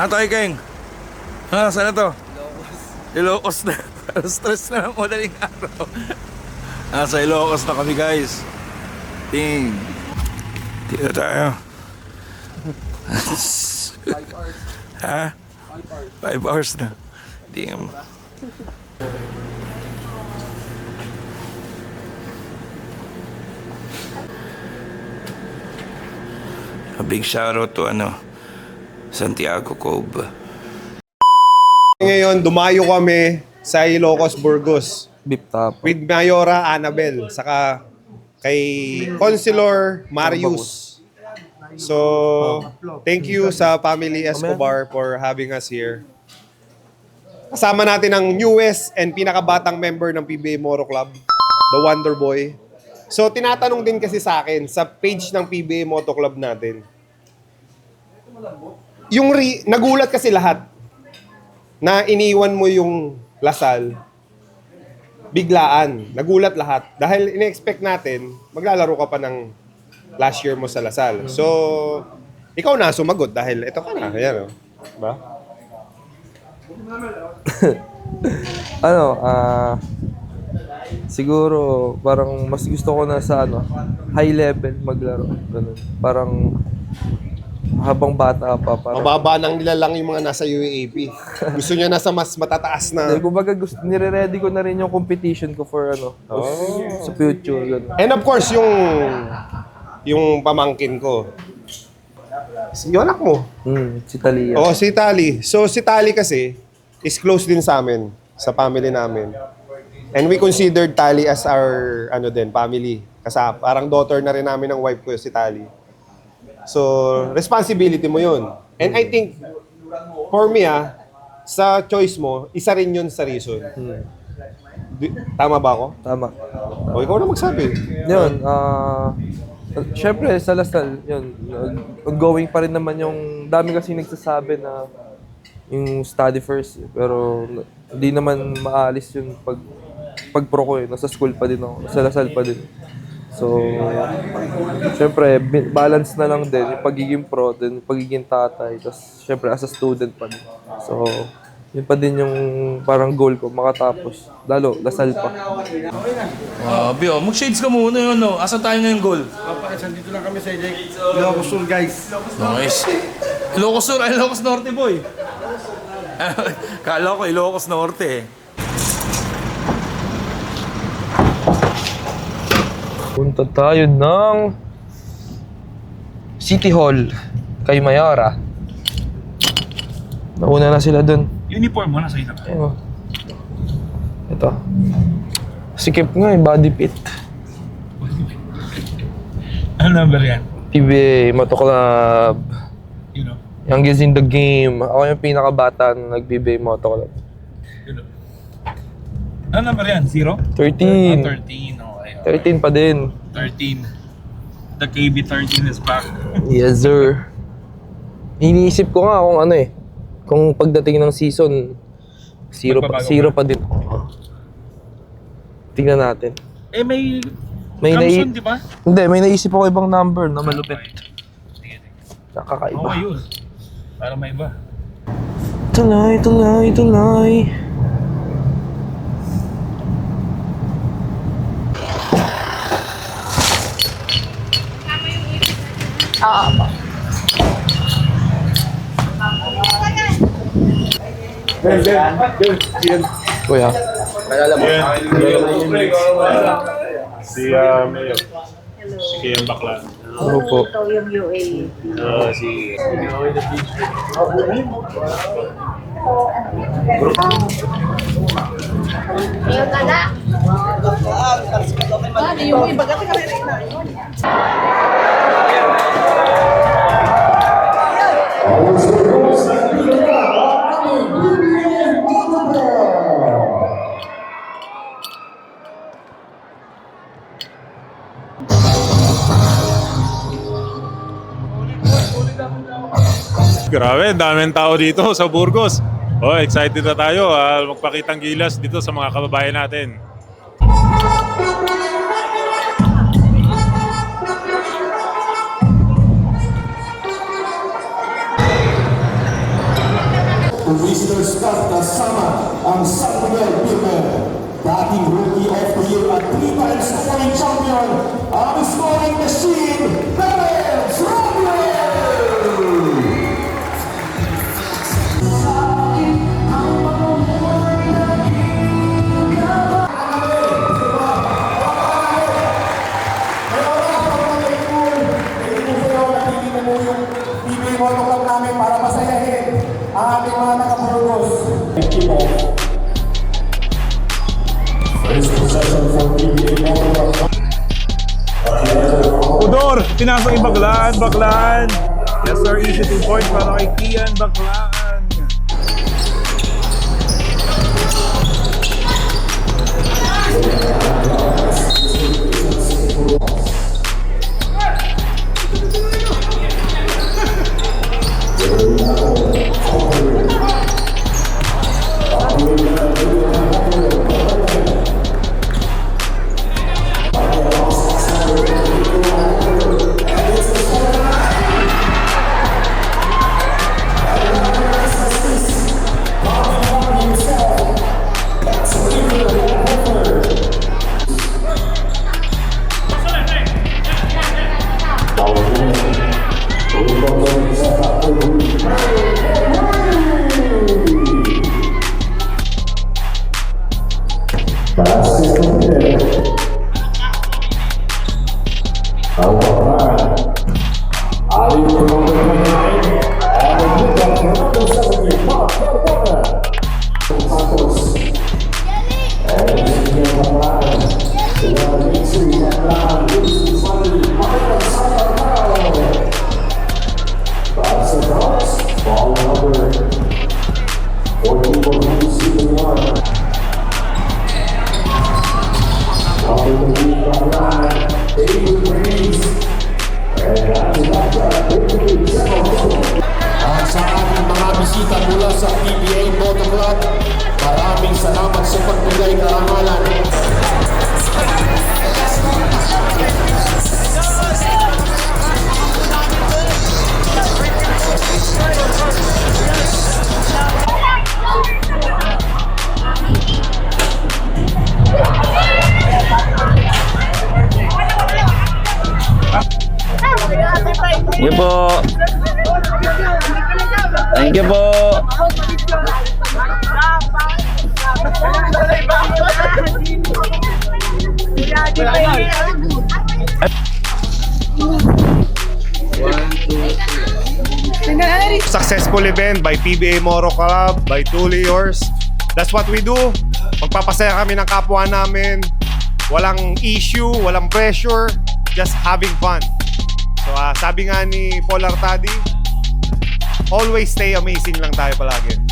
Toy King. Saan na to? Ilocos na. Stress na ng madaling araw. Nasa Ilocos na kami, guys. Ting. Dito tayo. 5 hours. Ha? 5 hours na. Damn. A big shoutout to Santiago Cove. Ngayon, dumayo kami sa Ilocos, Burgos. Beef tap. With Mayora Annabel, saka kay Consular Marius. So, thank you sa family Escobar for having us here. Kasama natin ang newest and pinakabatang member ng PBA Moto Club, the Wonder Boy. So, tinatanong din kasi sa akin sa page ng PBA Moto Club natin. Nagulat kasi lahat na iniwan mo yung Lasal. Biglaan. Nagulat lahat. Dahil ina-expect natin, maglalaro ka pa ng last year mo sa Lasal. So, ikaw na sumagot dahil ito ka na. Ayan, oh. Diba? Siguro parang mas gusto ko na sa high level maglaro. Ganun. Parang habang bata pa. Parang, Mababa nang nilalang yung mga nasa UAAP. Gusto niya nasa mas matataas na. kumbaga nire-ready ko na rin yung competition ko for sa future. Ganun. And of course, yung pamangkin ko. Yung anak mo. Si Talia. Oo, si Tali. So, si Tali kasi is close din sa amin, sa family namin. And we considered Tali as our, family. Kasi parang daughter na rin namin ng wife ko, si Tali. So, responsibility mo yun. And I think, for me sa choice mo, isa rin yun sa reason. Tama ba ako? Tama. O, ikaw na magsabi. Yun, syempre sa Lasal, yun, ongoing pa rin naman yung, dami kasi nagsasabi na yung study first, pero hindi naman maalis yun pag pro ko nasa school pa din ako, sa Lasal pa din. So, syempre, balance na lang din yung pagiging pro, din pagiging tatay, tapos syempre as a student pa din. So, yun pa din yung parang goal ko, makatapos. Lalo, Lasal pa. Bio, mag-shades ka muna yun, no? Asan tayo ngayon, goal? Dito lang kami sa Ilocos Sur, guys. Nice. Ilocos Sur, ay Ilocos Norte, boy. Kala ko Ilocos Norte, eh. Punta tayo ng City Hall kay Mayora. Nauna na sila dun. Uniform mo na sa ito. Ayun. Ito. Sikip nga body fit. Ano number yan? PBA, Moto Club. You know? Youngest in the game. Ako yung pinakabata na nag-PBA Moto Club. You know? Ano number yan? 0? 13. 13. Okay. 13 pa din. 13. The KB13 is back. Yes, sir. Iniisip ko nga kung kung pagdating ng season, zero pa din. Tingnan natin. Eh, may May di ba? Hindi, may naisip ako ibang number na malupit. Sige. Nakakaiba. Okay yun. Para may iba. Tulay. Kuya. Si Mayor. Si Kiyang Bakla. Ano po? Ito yung UAE. Si Ayun na na. Yung iba gati ka rin na. Grabe, daming tao dito sa Burgos. Oh, excited na tayo magpakitang gilas dito sa mga kababayan natin. at kasama ang San Miguel Pilmer. Dating Rookie of the Year at 3-time scoring champion, ang scoring machine, Terence Romero! Motoclub namin para masayahin ang ating mga taga-Burgos. First possession for PBA Motoclub. Udor, pinasok yung Baklaan. Yes sir, easy 2 points para kay Kian Baklaan. Sa ating mga bisita mula sa PBA Motoclub, maraming salamat sa pagbigay karangalan. Thank you po. Thank you po. Successful event by PBA Moro Club, by Truly Yours. That's what we do. Magpapasaya kami ng kapwa namin. Walang issue, walang pressure, just having fun. So sabi nga ni Paul Artadi, always stay amazing lang tayo palagi.